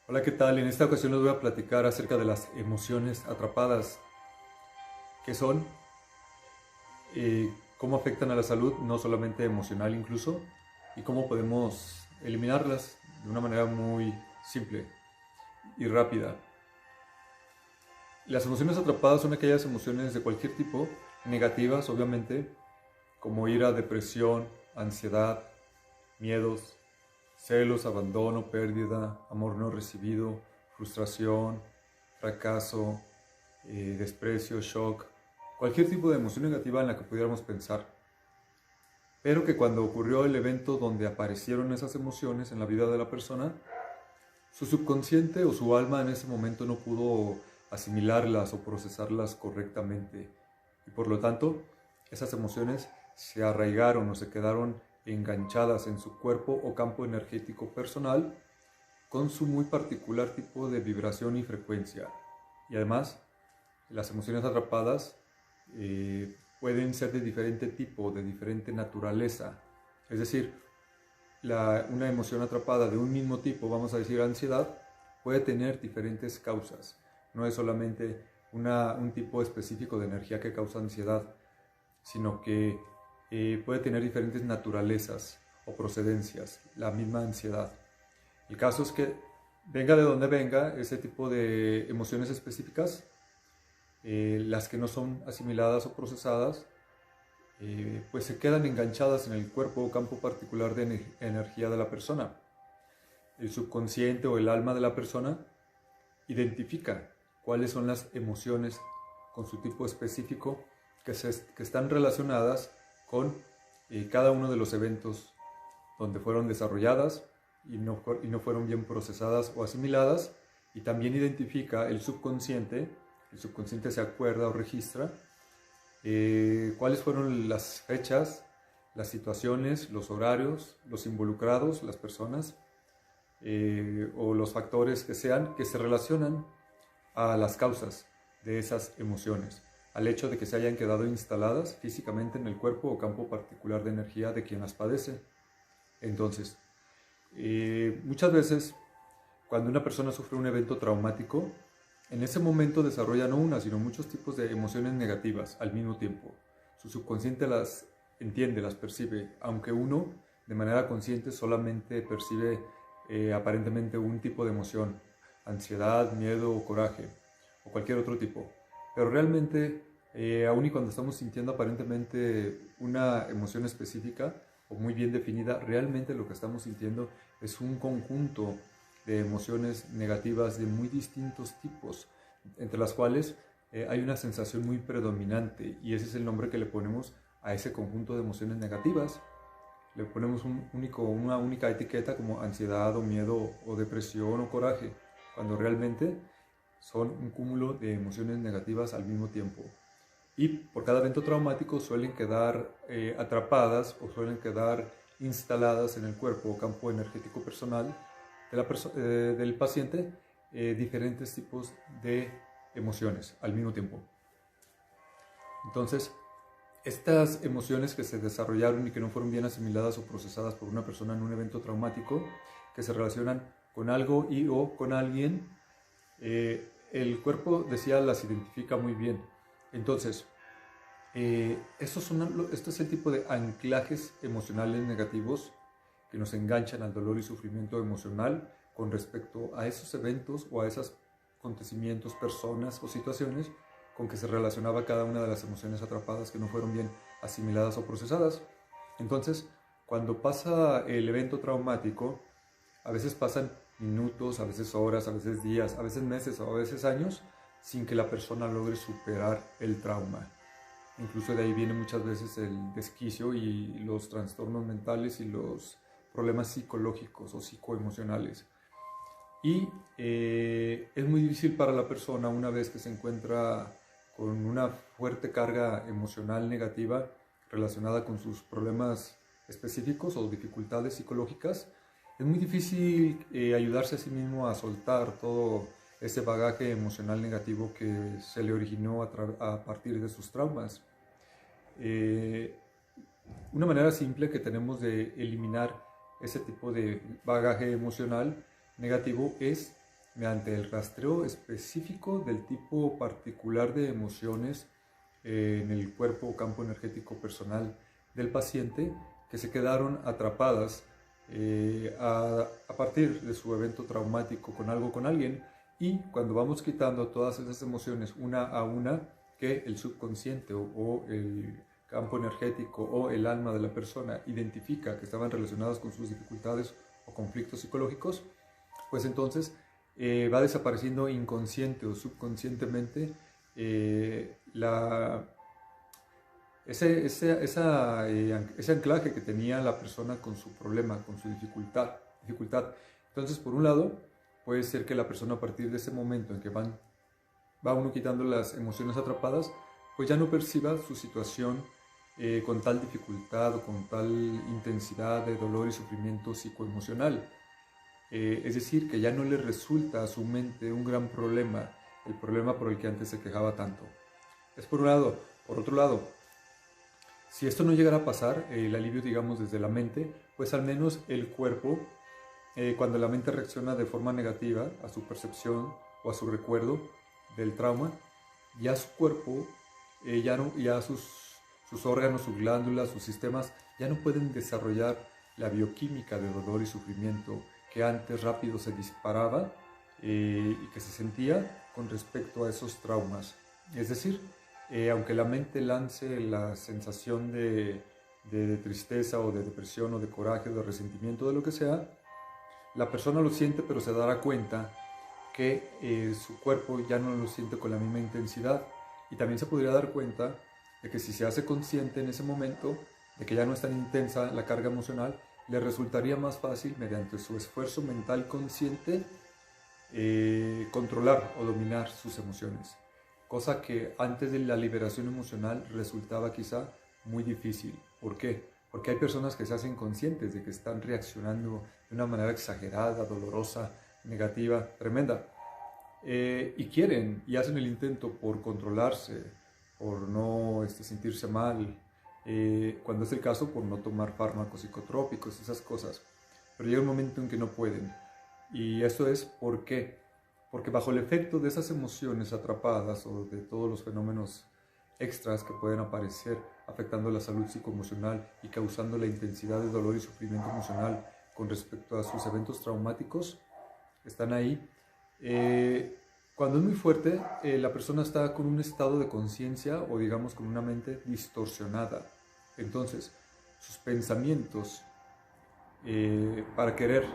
Hola, ¿qué tal? En esta ocasión les voy a platicar acerca de las emociones atrapadas, qué son, cómo afectan a la salud, no solamente emocional incluso, y cómo podemos eliminarlas de una manera muy simple y rápida. Las emociones atrapadas son aquellas emociones de cualquier tipo, negativas obviamente, como ira, depresión, ansiedad, miedos, celos, abandono, pérdida, amor no recibido, frustración, fracaso, desprecio, shock, cualquier tipo de emoción negativa en la que pudiéramos pensar. Pero que cuando ocurrió el evento donde aparecieron esas emociones en la vida de la persona, su subconsciente o su alma en ese momento no pudo asimilarlas o procesarlas correctamente. Y por lo tanto, esas emociones se arraigaron o se quedaron enganchadas en su cuerpo o campo energético personal con su muy particular tipo de vibración y frecuencia. Y además, las emociones atrapadas pueden ser de diferente tipo, de diferente naturaleza. Es decir, una emoción atrapada de un mismo tipo, vamos a decir ansiedad, puede tener diferentes causas. No es solamente un tipo específico de energía que causa ansiedad, sino que puede tener diferentes naturalezas o procedencias, la misma ansiedad. El caso es que venga de donde venga ese tipo de emociones específicas, las que no son asimiladas o procesadas, pues se quedan enganchadas en el cuerpo o campo particular de energía de la persona. El subconsciente o el alma de la persona identifica cuáles son las emociones con su tipo específico que están relacionadas con cada uno de los eventos donde fueron desarrolladas y no fueron bien procesadas o asimiladas, y también identifica el subconsciente se acuerda o registra cuáles fueron las fechas, las situaciones, los horarios, los involucrados, las personas o los factores que sean que se relacionan a las causas de esas emociones, al hecho de que se hayan quedado instaladas físicamente en el cuerpo o campo particular de energía de quien las padece. Entonces, muchas veces cuando una persona sufre un evento traumático, en ese momento desarrolla no una, sino muchos tipos de emociones negativas al mismo tiempo. Su subconsciente las entiende, las percibe, aunque uno de manera consciente solamente percibe aparentemente un tipo de emoción, ansiedad, miedo o coraje, o cualquier otro tipo. Pero realmente, aun y cuando estamos sintiendo aparentemente una emoción específica o muy bien definida, realmente lo que estamos sintiendo es un conjunto de emociones negativas de muy distintos tipos, entre las cuales hay una sensación muy predominante, y ese es el nombre que le ponemos a ese conjunto de emociones negativas. Le ponemos una única etiqueta como ansiedad o miedo o depresión o coraje, cuando realmente son un cúmulo de emociones negativas al mismo tiempo. Y por cada evento traumático suelen quedar atrapadas o suelen quedar instaladas en el cuerpo o campo energético personal del paciente diferentes tipos de emociones al mismo tiempo. Entonces, estas emociones que se desarrollaron y que no fueron bien asimiladas o procesadas por una persona en un evento traumático, que se relacionan con algo y o con alguien, el cuerpo, decía, las identifica muy bien. Entonces, esto es el tipo de anclajes emocionales negativos que nos enganchan al dolor y sufrimiento emocional con respecto a esos eventos o a esos acontecimientos, personas o situaciones con que se relacionaba cada una de las emociones atrapadas que no fueron bien asimiladas o procesadas. Entonces, cuando pasa el evento traumático, a veces pasan minutos, a veces horas, a veces días, a veces meses o a veces años sin que la persona logre superar el trauma. Incluso de ahí viene muchas veces el desquicio y los trastornos mentales y los problemas psicológicos o psicoemocionales. Y es muy difícil para la persona, una vez que se encuentra con una fuerte carga emocional negativa relacionada con sus problemas específicos o dificultades psicológicas, es muy difícil ayudarse a sí mismo a soltar todo ese bagaje emocional negativo que se le originó a partir de sus traumas. Eh, una manera simple que tenemos de eliminar ese tipo de bagaje emocional negativo es mediante el rastreo específico del tipo particular de emociones en el cuerpo o campo energético personal del paciente que se quedaron atrapadas a partir de su evento traumático con algo, con alguien, y cuando vamos quitando todas esas emociones una a una que el subconsciente o el campo energético o el alma de la persona identifica que estaban relacionadas con sus dificultades o conflictos psicológicos, pues entonces va desapareciendo inconsciente o subconscientemente ese anclaje que tenía la persona con su problema, con su dificultad. Entonces, por un lado, puede ser que la persona a partir de ese momento en que va uno quitando las emociones atrapadas, pues ya no perciba su situación con tal dificultad o con tal intensidad de dolor y sufrimiento psicoemocional. Es decir, que ya no le resulta a su mente un gran problema, el problema por el que antes se quejaba tanto. Es por un lado. Por otro lado, si esto no llegara a pasar, el alivio, digamos, desde la mente, pues al menos el cuerpo, cuando la mente reacciona de forma negativa a su percepción o a su recuerdo del trauma, ya su cuerpo, ya sus órganos, sus glándulas, sus sistemas, ya no pueden desarrollar la bioquímica de dolor y sufrimiento que antes rápido se disparaba y que se sentía con respecto a esos traumas. Es decir, aunque la mente lance la sensación de tristeza o de depresión o de coraje o de resentimiento, de lo que sea, la persona lo siente, pero se dará cuenta que su cuerpo ya no lo siente con la misma intensidad, y también se podría dar cuenta de que si se hace consciente en ese momento de que ya no es tan intensa la carga emocional, le resultaría más fácil, mediante su esfuerzo mental consciente, controlar o dominar sus emociones, cosa que antes de la liberación emocional resultaba quizá muy difícil. ¿Por qué? Porque hay personas que se hacen conscientes de que están reaccionando de una manera exagerada, dolorosa, negativa, tremenda, y quieren y hacen el intento por controlarse, por no sentirse mal, cuando es el caso por no tomar fármacos psicotrópicos, esas cosas, pero llega un momento en que no pueden. Y eso es ¿por qué? Porque bajo el efecto de esas emociones atrapadas o de todos los fenómenos extras que pueden aparecer afectando la salud psicoemocional y causando la intensidad de dolor y sufrimiento emocional con respecto a sus eventos traumáticos, están ahí. Cuando es muy fuerte, la persona está con un estado de conciencia o digamos con una mente distorsionada. Entonces, sus pensamientos para querer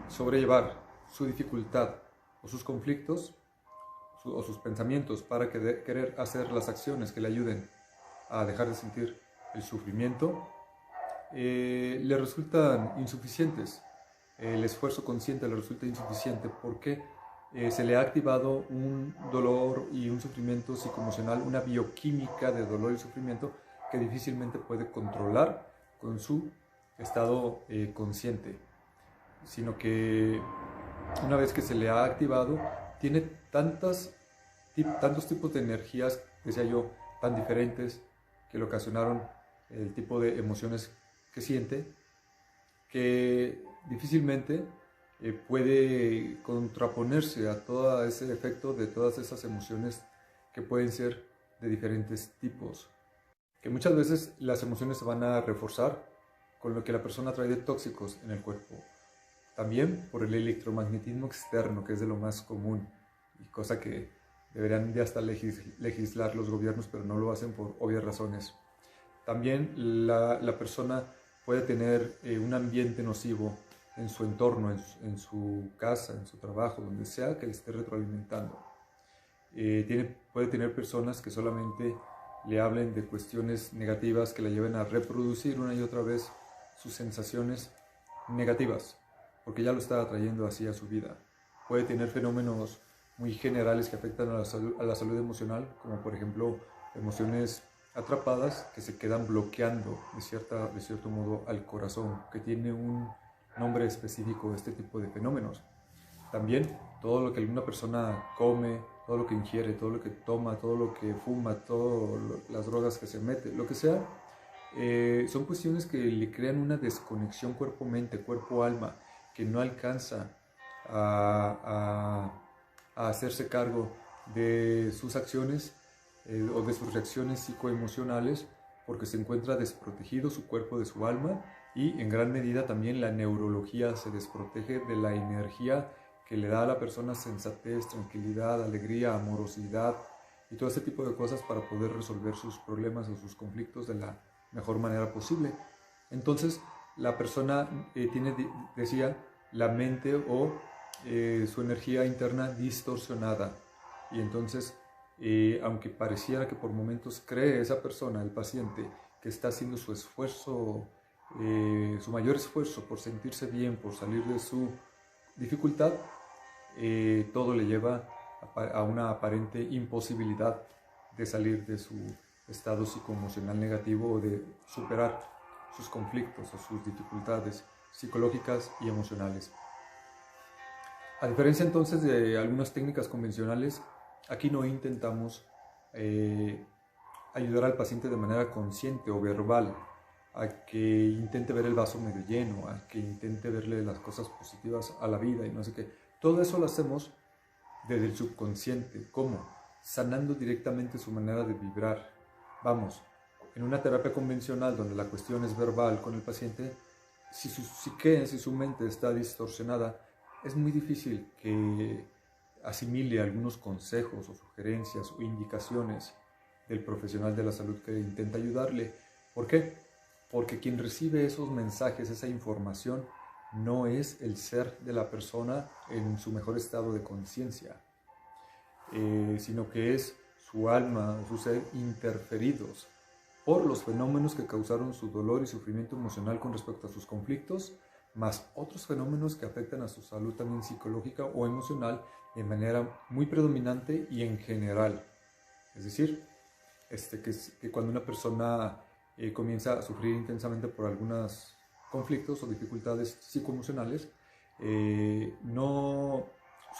sobrellevar su dificultad o sus conflictos o sus pensamientos para querer hacer las acciones que le ayuden a dejar de sentir el sufrimiento, le resultan insuficientes. El esfuerzo consciente le resulta insuficiente porque se le ha activado un dolor y un sufrimiento psicoemocional, una bioquímica de dolor y sufrimiento que difícilmente puede controlar con su estado consciente, sino que una vez que se le ha activado, tiene tantos tipos de energías, decía yo, tan diferentes que le ocasionaron el tipo de emociones que siente, que difícilmente puede contraponerse a todo ese efecto de todas esas emociones que pueden ser de diferentes tipos. Que muchas veces las emociones se van a reforzar con lo que la persona trae de tóxicos en el cuerpo. También por el electromagnetismo externo, que es de lo más común, y cosa que deberían de hasta legislar los gobiernos, pero no lo hacen por obvias razones. También la persona puede tener un ambiente nocivo en su entorno, en su casa, en su trabajo, donde sea que le esté retroalimentando. Puede tener personas que solamente le hablen de cuestiones negativas que la lleven a reproducir una y otra vez sus sensaciones negativas, porque ya lo está atrayendo así a su vida. Puede tener fenómenos muy generales que afectan a la salud emocional, como por ejemplo emociones atrapadas que se quedan bloqueando de cierto modo al corazón, que tiene un nombre específico de este tipo de fenómenos. También todo lo que alguna persona come, todo lo que ingiere, todo lo que toma, todo lo que fuma, todas las drogas que se mete, lo que sea, son cuestiones que le crean una desconexión cuerpo-mente, cuerpo-alma, que no alcanza a hacerse cargo de sus acciones o de sus reacciones psicoemocionales, porque se encuentra desprotegido su cuerpo de su alma, y en gran medida también la neurología se desprotege de la energía que le da a la persona sensatez, tranquilidad, alegría, amorosidad y todo ese tipo de cosas para poder resolver sus problemas o sus conflictos de la mejor manera posible. Entonces, la persona tiene, decía, la mente o su energía interna distorsionada, y entonces, aunque pareciera que por momentos cree esa persona, el paciente, que está haciendo su esfuerzo, su mayor esfuerzo por sentirse bien, por salir de su dificultad, todo le lleva a una aparente imposibilidad de salir de su estado psicoemocional negativo o de superar sus conflictos o sus dificultades psicológicas y emocionales. A diferencia entonces de algunas técnicas convencionales, aquí no intentamos ayudar al paciente de manera consciente o verbal a que intente ver el vaso medio lleno, a que intente verle las cosas positivas a la vida y no sé qué. Todo eso lo hacemos desde el subconsciente. ¿Cómo? Sanando directamente su manera de vibrar. Vamos, en una terapia convencional donde la cuestión es verbal con el paciente, si su psique, si su mente está distorsionada, es muy difícil que asimile algunos consejos o sugerencias o indicaciones del profesional de la salud que intenta ayudarle. ¿Por qué? Porque quien recibe esos mensajes, esa información, no es el ser de la persona en su mejor estado de conciencia, sino que es su alma, su ser, interferidos por los fenómenos que causaron su dolor y sufrimiento emocional con respecto a sus conflictos, más otros fenómenos que afectan a su salud también psicológica o emocional de manera muy predominante y en general. Es decir, que cuando una persona comienza a sufrir intensamente por algunos conflictos o dificultades psicoemocionales, su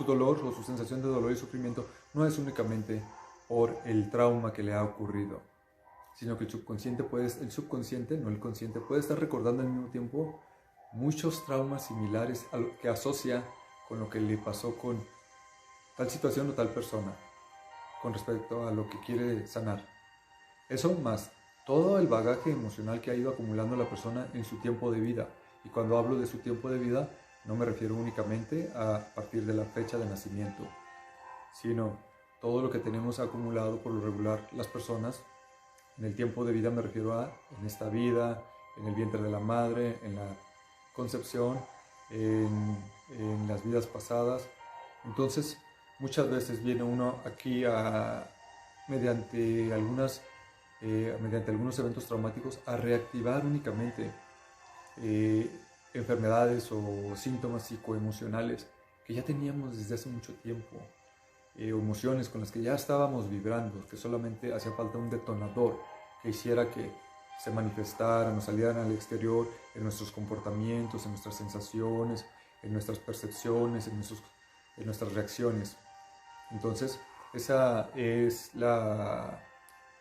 dolor o su sensación de dolor y sufrimiento no es únicamente por el trauma que le ha ocurrido, sino que el subconsciente, no el consciente, puede estar recordando al mismo tiempo muchos traumas similares a lo que asocia con lo que le pasó con tal situación o tal persona, con respecto a lo que quiere sanar. Eso más todo el bagaje emocional que ha ido acumulando la persona en su tiempo de vida. Y cuando hablo de su tiempo de vida, no me refiero únicamente a partir de la fecha de nacimiento, sino todo lo que tenemos acumulado por lo regular las personas. En el tiempo de vida me refiero a en esta vida, en el vientre de la madre, en la concepción, en las vidas pasadas. Entonces, muchas veces viene uno aquí mediante algunos eventos traumáticos a reactivar únicamente enfermedades o síntomas psicoemocionales que ya teníamos desde hace mucho tiempo, emociones con las que ya estábamos vibrando, que solamente hacía falta un detonador que hiciera que se manifestaran o salieran al exterior en nuestros comportamientos, en nuestras sensaciones, en nuestras percepciones, en nuestras reacciones. Entonces, ese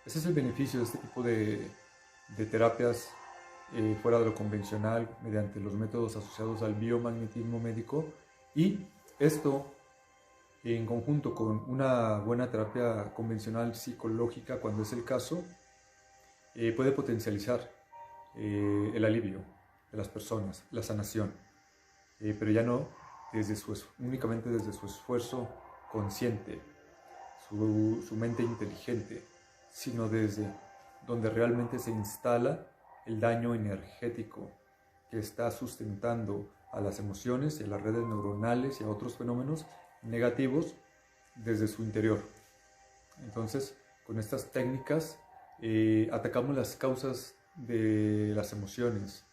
es el beneficio de este tipo de terapias fuera de lo convencional, mediante los métodos asociados al biomagnetismo médico, y esto en conjunto con una buena terapia convencional psicológica, cuando es el caso, puede potencializar el alivio de las personas, la sanación, pero ya no únicamente desde su esfuerzo consciente, su mente inteligente, sino desde donde realmente se instala el daño energético que está sustentando a las emociones y a las redes neuronales y a otros fenómenos negativos desde su interior. Entonces, con estas técnicas atacamos las causas de las emociones,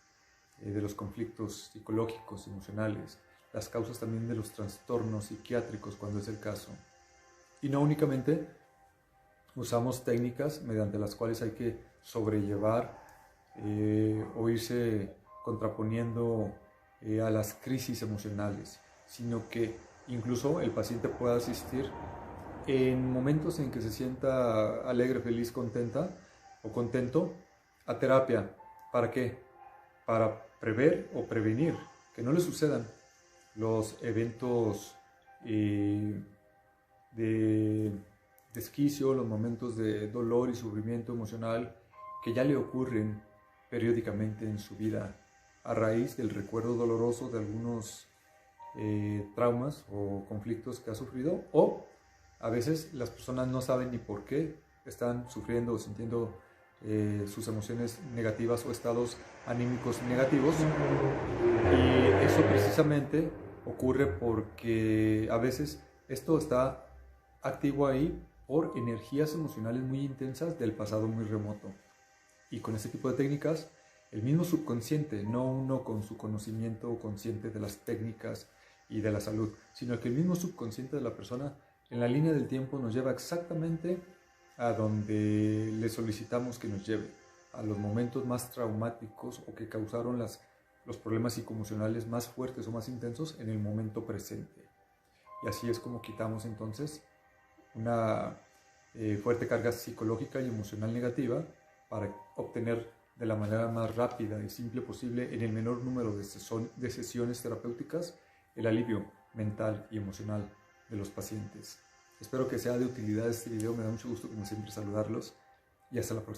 de los conflictos psicológicos, emocionales, las causas también de los trastornos psiquiátricos cuando es el caso. Y no únicamente usamos técnicas mediante las cuales hay que sobrellevar o irse contraponiendo a las crisis emocionales, sino que incluso el paciente pueda asistir en momentos en que se sienta alegre, feliz, contenta o contento a terapia. ¿Para qué? Para prever o prevenir que no le sucedan los eventos de desquicio, los momentos de dolor y sufrimiento emocional que ya le ocurren periódicamente en su vida a raíz del recuerdo doloroso de algunos traumas o conflictos que ha sufrido, o a veces las personas no saben ni por qué están sufriendo o sintiendo sus emociones negativas o estados anímicos negativos, y eso precisamente ocurre porque a veces esto está activo ahí por energías emocionales muy intensas del pasado muy remoto. Y con este tipo de técnicas, el mismo subconsciente, no uno con su conocimiento consciente de las técnicas y de la salud, sino que el mismo subconsciente de la persona en la línea del tiempo nos lleva exactamente a donde le solicitamos que nos lleve, a los momentos más traumáticos o que causaron los problemas psicoemocionales más fuertes o más intensos en el momento presente. Y así es como quitamos entonces una fuerte carga psicológica y emocional negativa para obtener de la manera más rápida y simple posible, en el menor número de sesiones terapéuticas, el alivio mental y emocional de los pacientes. Espero que sea de utilidad este video, me da mucho gusto como siempre saludarlos y hasta la próxima.